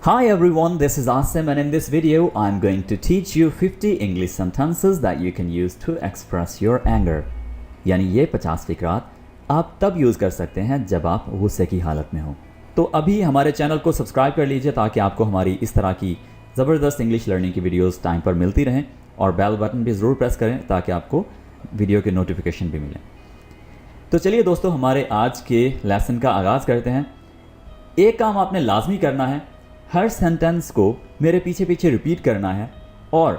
Hi everyone, this is Asim and in this video I'm going to teach you 50 English sentences that you can use to express your anger. यानी ये 50 फिक्रात आप तब use कर सकते हैं जब आप गुस्से की हालत में हो। तो अभी हमारे चैनल को सब्सक्राइब कर लीजिए ताकि आपको हमारी इस तरह की ज़बरदस्त इंग्लिश लर्निंग की वीडियोस टाइम पर मिलती रहें और बेल बटन भी ज़रूर प्रेस करें ताकि आपको वीडियो के नोटिफिकेशन भी मिलें। तो चलिए दोस्तों, हमारे आज के लेसन का आगाज़ करते हैं। एक काम आपने लाजमी करना है, हर सेंटेंस को मेरे पीछे पीछे रिपीट करना है और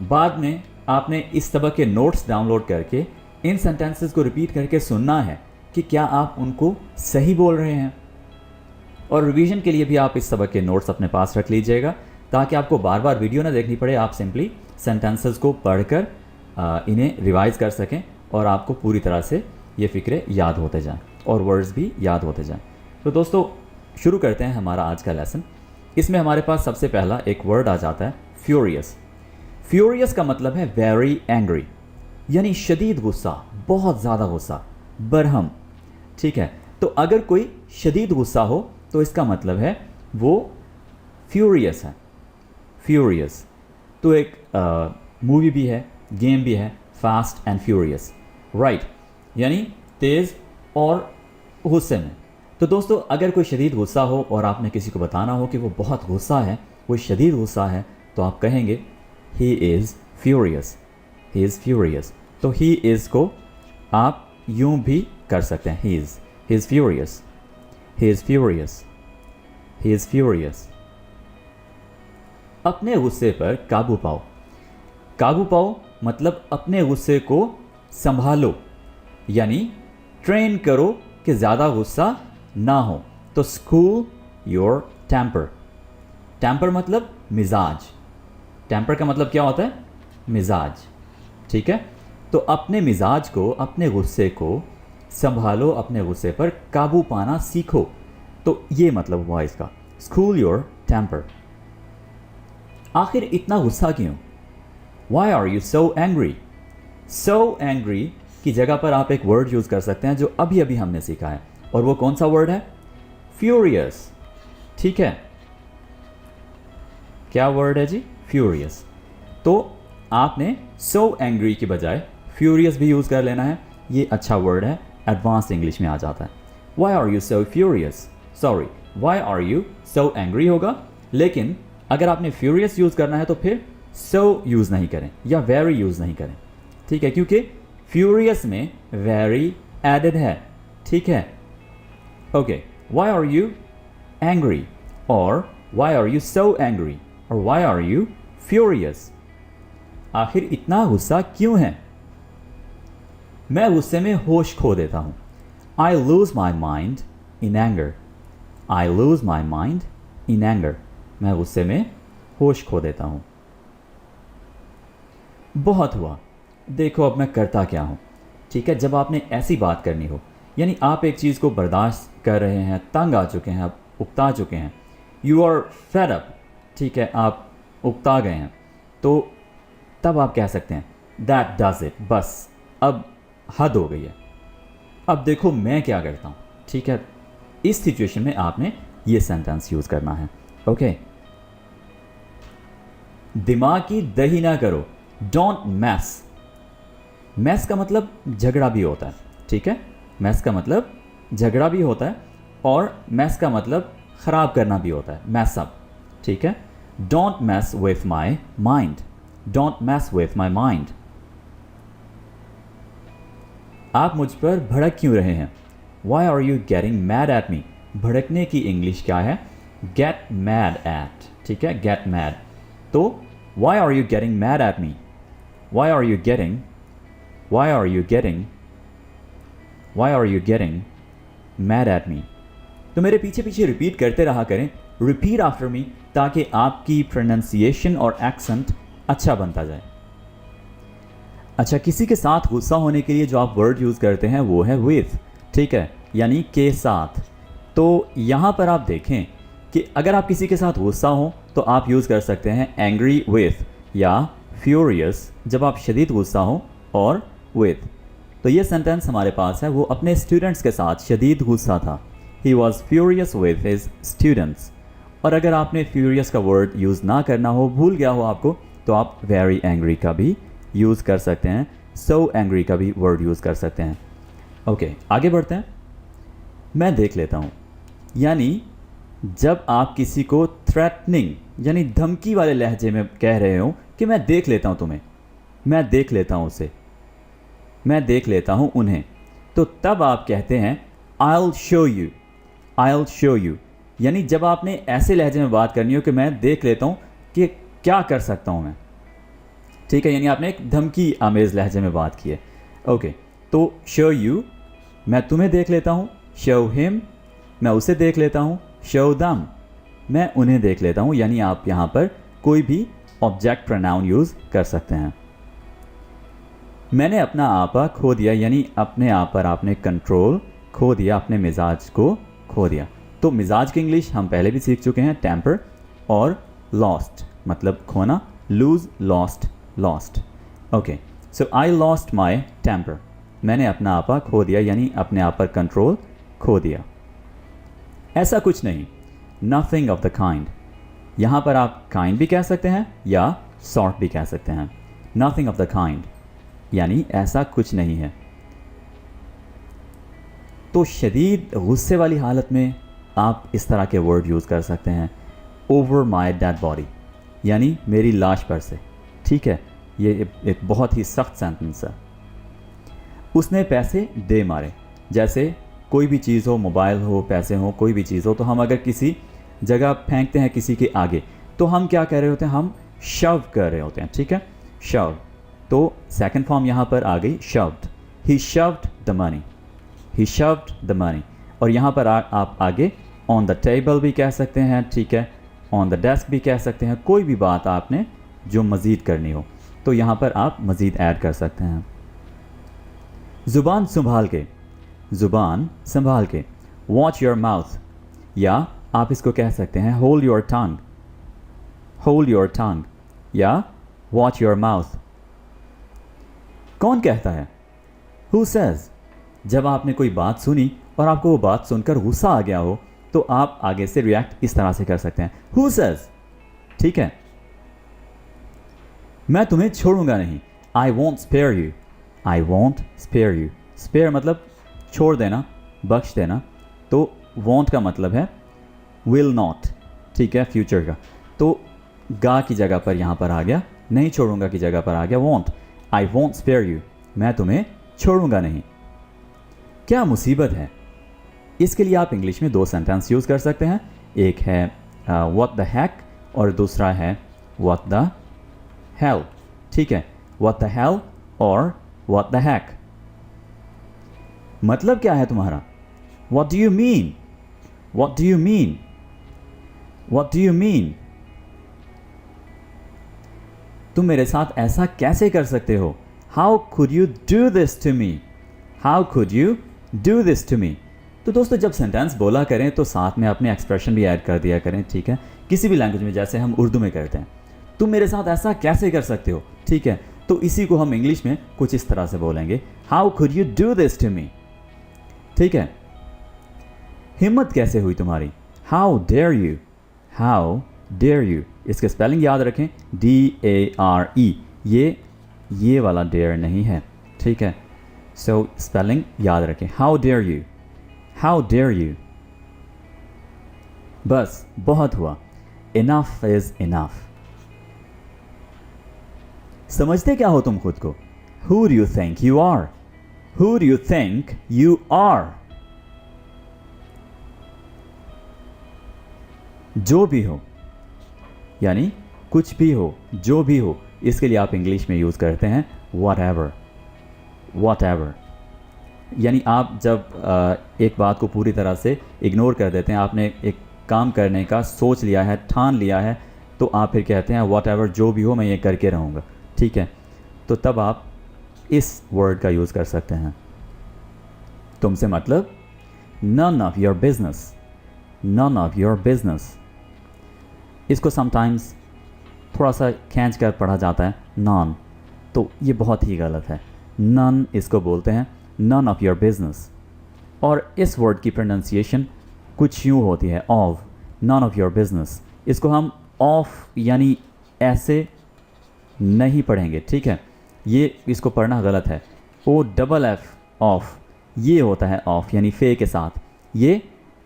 बाद में आपने इस सबक के नोट्स डाउनलोड करके इन सेंटेंसेस को रिपीट करके सुनना है कि क्या आप उनको सही बोल रहे हैं। और रिवीजन के लिए भी आप इस सबक के नोट्स अपने पास रख लीजिएगा ताकि आपको बार बार वीडियो ना देखनी पड़े। आप सिंपली सेंटेंसेस को पढ़कर इन्हें रिवाइज कर सकें और आपको पूरी तरह से ये फ़िक्रे याद होते जाएं और वर्ड्स भी याद होते जाएं। तो दोस्तों, शुरू करते हैं हमारा आज का लेसन। इसमें हमारे पास सबसे पहला एक वर्ड आ जाता है फ्यूरियस। फ्यूरियस का मतलब है वेरी एंग्री, यानी शदीद गुस्सा, बहुत ज़्यादा गुस्सा, बरहम। ठीक है, तो अगर कोई शदीद गुस्सा हो तो इसका मतलब है वो फ्यूरियस है। फ्यूरियस तो एक मूवी भी है, गेम भी है, फास्ट एंड फ्यूरियस, राइट, यानी तेज़ और गुस्से में। तो दोस्तों, अगर कोई शदीद गुस्सा हो और आपने किसी को बताना हो कि वो बहुत गुस्सा है, वो शदीद गुस्सा है, तो आप कहेंगे he is furious, he is furious. तो ही इज़ को आप यूं भी कर सकते हैं, he is furious, he is furious, he is furious. अपने गुस्से पर काबू पाओ। काबू पाओ मतलब अपने गुस्से को संभालो, यानी ट्रेन करो कि ज़्यादा गुस्सा ना हो। तो स्कूल योर टेम्पर। टेम्पर मतलब मिजाज। टेम्पर का मतलब क्या होता है? मिजाज। ठीक है, तो अपने मिजाज को, अपने गुस्से को संभालो, अपने गुस्से पर काबू पाना सीखो। तो ये मतलब हुआ इसका, स्कूल योर टेम्पर। आखिर इतना गुस्सा क्यों? Why are you so angry? So angry की जगह पर आप एक वर्ड यूज़ कर सकते हैं जो अभी अभी हमने सीखा है, और वो कौन सा वर्ड है? फ्यूरियस। ठीक है, क्या वर्ड है जी? फ्यूरियस। तो आपने so angry की बजाय फ्यूरियस भी यूज़ कर लेना है। ये अच्छा वर्ड है, एडवांस इंग्लिश में आ जाता है। Why are you so furious? Sorry, why are you so angry होगा, लेकिन अगर आपने फ्यूरियस यूज़ करना है तो फिर so यूज़ नहीं करें या very यूज़ नहीं करें। ठीक है, क्योंकि फ्यूरियस में very एडेड है। ठीक है, okay, why are you angry और why are you so angry और why are you furious? आखिर इतना गुस्सा क्यों है? मैं गुस्से में होश खो देता हूँ। I lose my mind in anger. I lose my mind in anger. मैं गुस्से में होश खो देता हूँ। बहुत हुआ, देखो अब मैं करता क्या हूँ। ठीक है, जब आपने ऐसी बात करनी हो, यानी आप एक चीज़ को बर्दाश्त कर रहे हैं, तंग आ चुके हैं, आप उकता चुके हैं, यू आर फेड अप। ठीक है, आप उकता गए हैं, तो तब आप कह सकते हैं दैट डज इट, बस अब हद हो गई है, अब देखो मैं क्या करता हूँ। ठीक है, इस सिचुएशन में आपने ये सेंटेंस यूज़ करना है। ओके, दिमाग की दही ना करो, डोंट मैस। मैस का मतलब झगड़ा भी होता है। ठीक है, मैस का मतलब झगड़ा भी होता है और मैस का मतलब ख़राब करना भी होता है, मैस अप। ठीक है, don't mess with my mind, don't mess with my mind. आप मुझ पर भड़क क्यों रहे हैं? Why are you getting mad at me. भड़कने की इंग्लिश क्या है? Get mad at. ठीक है, गेट मैड। तो why are you getting mad at me, why are you getting, why are you getting, Why are you getting mad at me? तो मेरे पीछे पीछे रिपीट करते रहा करें, रिपीट आफ्टर मी, ताकि आपकी प्रोनाउंसिएशन और एक्सेंट अच्छा बनता जाए। अच्छा, किसी के साथ गुस्सा होने के लिए जो आप वर्ड यूज़ करते हैं वो है with। ठीक है, यानी के साथ। तो यहाँ पर आप देखें कि अगर आप किसी के साथ गुस्सा हो तो आप यूज़ कर सकते हैं एंग्री with या फ्यूरियस जब आप शदीद गुस्सा हो, और with। तो ये सेंटेंस हमारे पास है, वो अपने स्टूडेंट्स के साथ शदीद गुस्सा था। He was furious with his students। और अगर आपने फ्यूरियस का वर्ड यूज़ ना करना हो, भूल गया हो आपको, तो आप वेरी एंग्री का भी यूज़ कर सकते हैं, सो एंग्री का भी वर्ड यूज़ कर सकते हैं। ओके, आगे बढ़ते हैं। मैं देख लेता हूँ, यानी जब आप किसी को थ्रेटनिंग यानी धमकी वाले लहजे में कह रहे हो कि मैं देख लेता हूँ तुम्हें, मैं देख लेता हूँ उसे, मैं देख लेता हूँ उन्हें, तो तब आप कहते हैं I'll show you, I'll show you। यानी जब आपने ऐसे लहजे में बात करनी हो कि मैं देख लेता हूँ कि क्या कर सकता हूँ मैं, ठीक है, यानी आपने एक धमकी आमेज लहजे में बात की है। ओके, तो show you, मैं तुम्हें देख लेता हूँ, show him, मैं उसे देख लेता हूँ, show them, मैं उन्हें देख लेता हूँ। यानी आप यहाँ पर कोई भी ऑब्जेक्ट प्रोनाउन यूज़ कर सकते हैं। मैंने अपना आपा खो दिया, यानी अपने आप पर आपने कंट्रोल खो दिया, अपने मिजाज को खो दिया। तो मिजाज की इंग्लिश हम पहले भी सीख चुके हैं, टेम्पर और लॉस्ट मतलब खोना, lose, lost, lost. Okay, so I lost my temper, मैंने अपना आपा खो दिया, यानी अपने आप पर कंट्रोल खो दिया। ऐसा कुछ नहीं, नथिंग ऑफ द काइंड, यहाँ पर आप काइंड भी कह सकते हैं या सॉर्ट भी कह सकते हैं। नथिंग ऑफ द काइंड यानी ऐसा कुछ नहीं है। तो शदीद गुस्से वाली हालत में आप इस तरह के वर्ड यूज़ कर सकते हैं, ओवर माई डेड बॉडी, यानी मेरी लाश पर से, ठीक है, ये एक बहुत ही सख्त सेंटेंस है। उसने पैसे दे मारे, जैसे कोई भी चीज़ हो, मोबाइल हो, पैसे हो, कोई भी चीज़ हो, तो हम अगर किसी जगह फेंकते हैं किसी के आगे, तो हम क्या कर रहे होते हैं, हम शव कर रहे होते हैं, ठीक है, शव। तो सेकंड फॉर्म यहाँ पर आ गई shoved, he shoved the money, he shoved the money. और यहाँ पर आप आगे ऑन द टेबल भी कह सकते हैं, ठीक है, ऑन द डेस्क भी कह सकते हैं, कोई भी बात आपने जो मज़ीद करनी हो तो यहाँ पर आप मज़ीद ऐड कर सकते हैं। ज़ुबान संभाल के, ज़ुबान संभाल के, वॉच योर माउथ, या आप इसको कह सकते हैं hold your tongue, hold your tongue, या वॉच योर माउथ। कौन कहता है, हु सेज, जब आपने कोई बात सुनी और आपको वो बात सुनकर गुस्सा आ गया हो तो आप आगे से रिएक्ट इस तरह से कर सकते हैं, हु सेज, ठीक है। मैं तुम्हें छोड़ूंगा नहीं, I won't spare you, I won't spare you, spare मतलब छोड़ देना, बख्श देना, तो वॉन्ट का मतलब है विल नॉट, ठीक है, फ्यूचर का। तो गा की जगह पर यहाँ पर आ गया, नहीं छोड़ूंगा की जगह पर आ गया won't, I won't spare you, मैं तुम्हें छोड़ूंगा नहीं। क्या मुसीबत है, इसके लिए आप इंग्लिश में दो सेंटेंस यूज़ कर सकते हैं, एक है व्हाट द हैक और दूसरा है व्हाट द हेल, ठीक है, व्हाट द हेल और व्हाट द हैक। मतलब क्या है तुम्हारा, what do you mean, what do you mean, what do you mean, तुम मेरे साथ ऐसा कैसे कर सकते हो, how could you do this to me, how could you do this to me. तो दोस्तों जब सेंटेंस बोला करें तो साथ में अपने एक्सप्रेशन भी ऐड कर दिया करें, ठीक है, किसी भी लैंग्वेज में, जैसे हम उर्दू में करते हैं, तुम मेरे साथ ऐसा कैसे कर सकते हो, ठीक है, तो इसी को हम इंग्लिश में कुछ इस तरह से बोलेंगे, how could you do this to me, ठीक है। हिम्मत कैसे हुई तुम्हारी, how dare you, how dare you, इसके स्पेलिंग याद रखें, DARE, ये वाला डेयर नहीं है, ठीक है, सो स्पेलिंग याद रखें, how dare you, how dare you. बस बहुत हुआ, इनफ इज इनफ। समझते क्या हो तुम खुद को, who do you think you are, who do you think you are. जो भी हो, यानी कुछ भी हो, जो भी हो, इसके लिए आप इंग्लिश में यूज़ करते हैं whatever, whatever। यानी आप जब एक बात को पूरी तरह से इग्नोर कर देते हैं, आपने एक काम करने का सोच लिया है, ठान लिया है, तो आप फिर कहते हैं whatever, जो भी हो मैं ये करके रहूँगा, ठीक है, तो तब आप इस वर्ड का यूज़ कर सकते हैं। तुमसे मतलब none of your business, none of your business। इसको समटाइम्स थोड़ा सा खींच कर पढ़ा जाता है नॉन, तो ये बहुत ही गलत है, नन इसको बोलते हैं नन ऑफ योर बिजनेस। और इस वर्ड की प्रोनाउंसिएशन कुछ यूँ होती है of, none of your business. इसको हम ऑफ यानी ऐसे नहीं पढ़ेंगे, ठीक है, ये इसको पढ़ना गलत है। ओ डबल एफ ऑफ, ये होता है ऑफ यानी फे के साथ, ये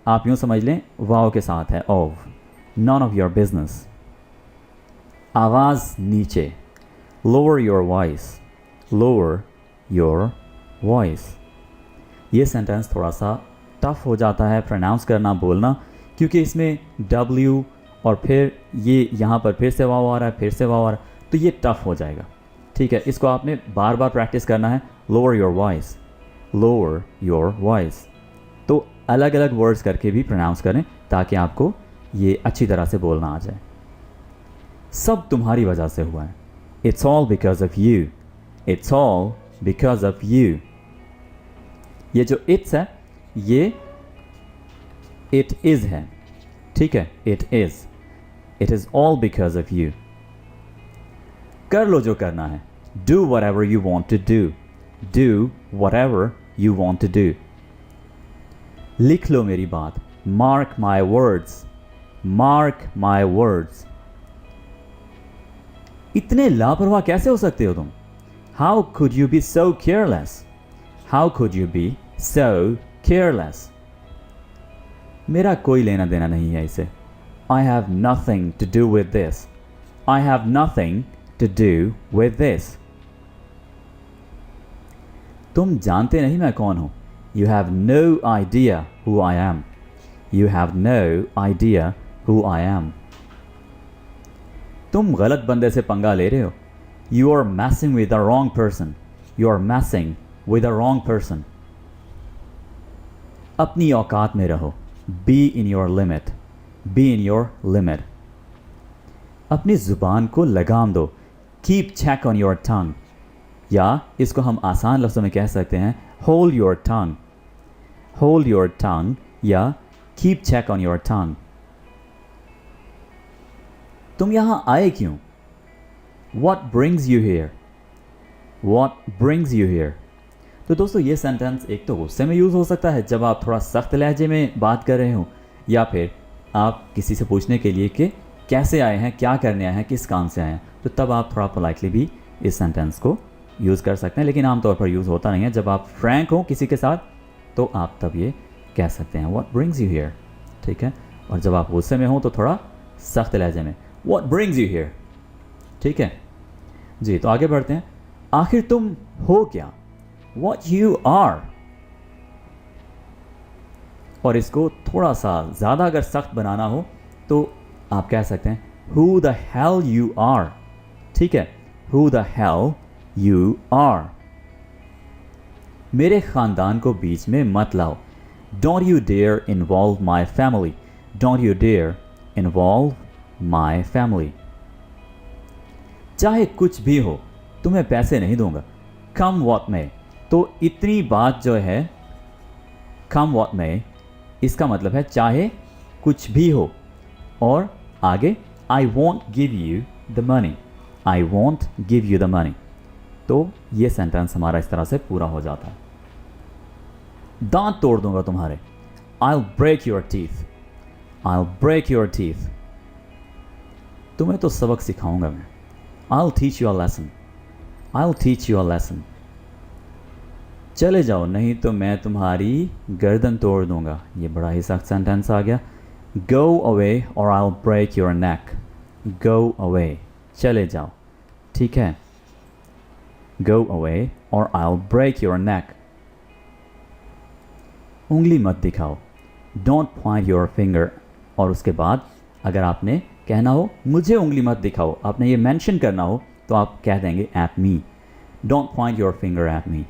आप यूँ समझ लें वाव के साथ है of. None of your business, आवाज़ नीचे, lower your voice, lower your voice. ये सेंटेंस थोड़ा सा टफ हो जाता है प्रोनाउंस करना, बोलना, क्योंकि इसमें W और फिर ये यहाँ पर फिर से वाव आ रहा है, फिर से वाव आ रहा है, तो ये टफ हो जाएगा, ठीक है। इसको आपने बार बार प्रैक्टिस करना है। Lower your voice, lower your voice. तो अलग अलग वर्ड्स करके भी प्रोनाउंस करें ताकि आपको ये अच्छी तरह से बोलना आ जाए। सब तुम्हारी वजह से हुआ है। It's all because of you, it's all because of you. ये जो इट्स है ये इट इज़ है, ठीक है, it is all because of you. कर लो जो करना है, do whatever you want to do, do whatever you want to do. लिख लो मेरी बात, mark my words, mark my words. इतने लापरवाह कैसे हो सकते हो तुम? How could you be so careless, how could you be so careless. मेरा कोई लेना देना नहीं है इसे। I have nothing to do with this, I have nothing to do with this. तुम जानते नहीं मैं कौन हूं। You have no idea who I am, you have no idea who I am. तुम गलत बंदे से पंगा ले रहे हो। You are messing with the wrong person, you are messing with the wrong person. अपनी औकात में रहो, be in your limit, be in your limit. अपनी ज़ुबान को लगाम दो, keep check on your tongue, या इसको हम आसान लफ्ज़ों में कह सकते हैं hold your tongue, hold your tongue या keep check on your tongue. तुम यहाँ आए क्यों? What brings you here? What brings you here? तो दोस्तों ये सेंटेंस एक तो गुस्से में यूज़ हो सकता है जब आप थोड़ा सख्त लहजे में बात कर रहे हो, या फिर आप किसी से पूछने के लिए कि कैसे आए हैं, क्या करने आए हैं, किस काम से आए हैं, तो तब आप थोड़ा पोलाइटली भी इस सेंटेंस को यूज़ कर सकते हैं। लेकिन आमतौर पर यूज़ होता नहीं है। जब आप फ्रैंक हो किसी के साथ तो आप तब ये कह सकते हैं What brings you here, ठीक है। और जब आप गुस्से में हो तो थोड़ा सख्त लहजे में What brings you here, ठीक है जी। तो आगे बढ़ते हैं। आखिर तुम हो क्या? What you are। और इसको थोड़ा सा ज़्यादा अगर सख्त बनाना हो तो आप कह सकते हैं Who the hell you are, ठीक है, Who the hell you are। मेरे ख़ानदान को बीच में मत लाओ। Don't you dare involve my family, Don't you dare involve my family। चाहे कुछ भी हो तुम्हें पैसे नहीं दूंगा। Come what may। तो इतनी बात जो है come what may, इसका मतलब है चाहे कुछ भी हो, और आगे I won't give you the money, I won't give you the money। तो ये सेंटेंस हमारा इस तरह से पूरा हो जाता है। दांत तोड़ दूंगा तुम्हारे। I'll break your teeth, I'll break your teeth। तुम्हें तो सबक सिखाऊंगा मैं। I'll teach you a lesson, I'll teach you a lesson। चले जाओ नहीं तो मैं तुम्हारी गर्दन तोड़ दूंगा। ये बड़ा ही सख्त सेंटेंस आ गया। Go away or I'll break your neck, go away, चले जाओ, ठीक है, Go away or I'll break your neck। उंगली मत दिखाओ। Don't point your finger। और उसके बाद अगर आपने कहना हो मुझे उंगली मत दिखाओ, आपने ये मेंशन करना हो तो आप कह देंगे at me। Don't point your finger at me,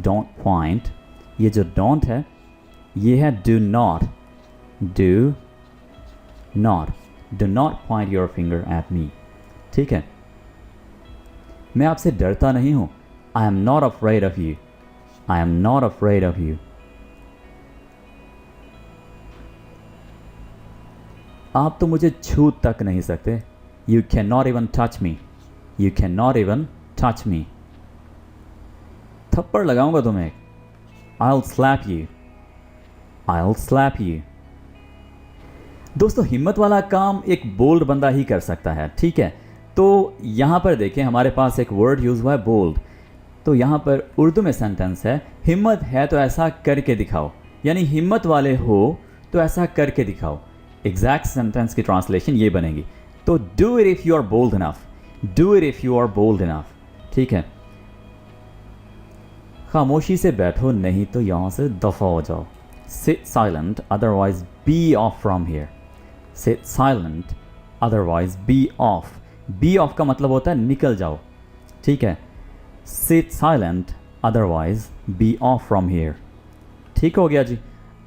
don't point। ये जो don't है ये है do not, do not, do not point your finger at me, ठीक है। मैं आपसे डरता नहीं हूँ। I am not afraid of you, I am not afraid of you। आप तो मुझे छू तक नहीं सकते। You cannot even touch me, you cannot even touch me। थप्पड़ लगाऊंगा तुम्हें। I'll slap you, I'll slap you। दोस्तों हिम्मत वाला काम एक बोल्ड बंदा ही कर सकता है, ठीक है। तो यहाँ पर देखें हमारे पास एक वर्ड यूज़ हुआ है बोल्ड। तो यहाँ पर उर्दू में सेंटेंस है, हिम्मत है तो ऐसा करके दिखाओ, यानी हिम्मत वाले हो तो ऐसा करके दिखाओ। एग्जैक्ट सेंटेंस की ट्रांसलेशन ये बनेगी। तो do it if you are bold enough, do it if you are bold enough, ठीक है। खामोशी से बैठो नहीं तो यहाँ से दफ़ा हो जाओ। Sit silent otherwise be off from here. Sit silent otherwise be off. Be off का मतलब होता है निकल जाओ, ठीक है। Sit silent otherwise be off from here. ठीक हो गया जी,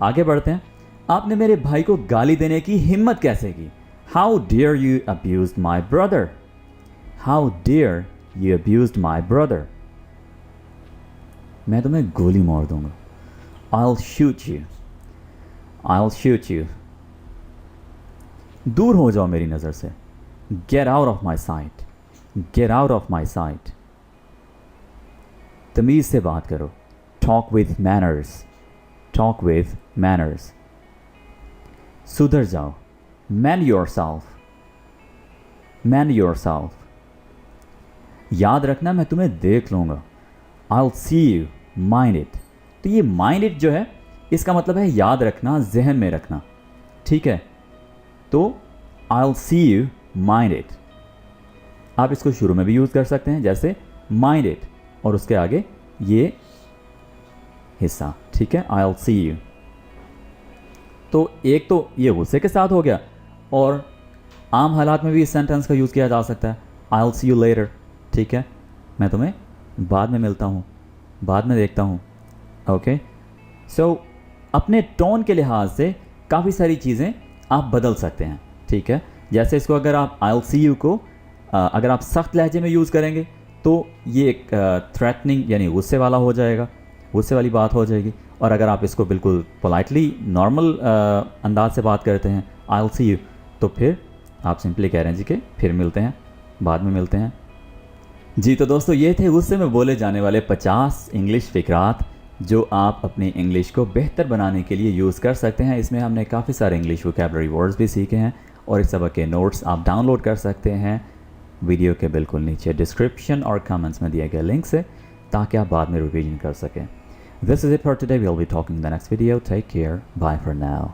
आगे बढ़ते हैं। आपने मेरे भाई को गाली देने की हिम्मत कैसे की? How dare you abuse my brother. How dare you abuse my brother. मैं तुम्हें गोली मार दूंगा। I'll shoot you, I'll shoot you। दूर हो जाओ मेरी नज़र से। Get out of my sight, get out of my sight। तमीज़ से बात करो। Talk with manners, talk with manners। सुधर जाओ। Mend yourself, mend yourself। याद रखना मैं तुम्हें देख लूँगा। I'll see you, mind it। तो ये माइंड इट जो है इसका मतलब है याद रखना, जहन में रखना, ठीक है। तो I'll see you, mind it। आप इसको शुरू में भी यूज़ कर सकते हैं, जैसे mind it और उसके आगे ये हिस्सा, ठीक है। I'll see you। तो एक तो ये गुस्से के साथ हो गया, और आम हालात में भी इस सेंटेंस का यूज़ किया जा सकता है। I'll see you later, ठीक है। मैं तुम्हें बाद में मिलता हूँ, बाद में देखता हूँ, ओके। सो अपने टोन के लिहाज से काफ़ी सारी चीज़ें आप बदल सकते हैं, ठीक है। जैसे इसको अगर आप I'll see you को अगर आप सख्त लहजे में यूज़ करेंगे तो ये एक थ्रेटनिंग यानी गुस्से वाला हो जाएगा, गुस्से वाली बात हो जाएगी। और अगर आप इसको बिल्कुल पोलाइटली नॉर्मल अंदाज से बात करते हैं I'll see you, तो फिर आप सिंपली कह रहे हैं जी कि फिर मिलते हैं, बाद में मिलते हैं जी। तो दोस्तों ये थे गुस्से में बोले जाने वाले 50 इंग्लिश फ़िक्रात जो आप अपनी इंग्लिश को बेहतर बनाने के लिए यूज़ कर सकते हैं। इसमें हमने काफ़ी सारे इंग्लिश वोकैबुलरी वर्ड्स भी सीखे हैं, और इस सबक के नोट्स आप डाउनलोड कर सकते हैं वीडियो के बिल्कुल नीचे डिस्क्रिप्शन और कमेंट्स में दिए गए लिंक से, ताकि आप बाद में रिवीजन कर सकें। This is it for today, we will be talking in the next video. Take care, bye for now.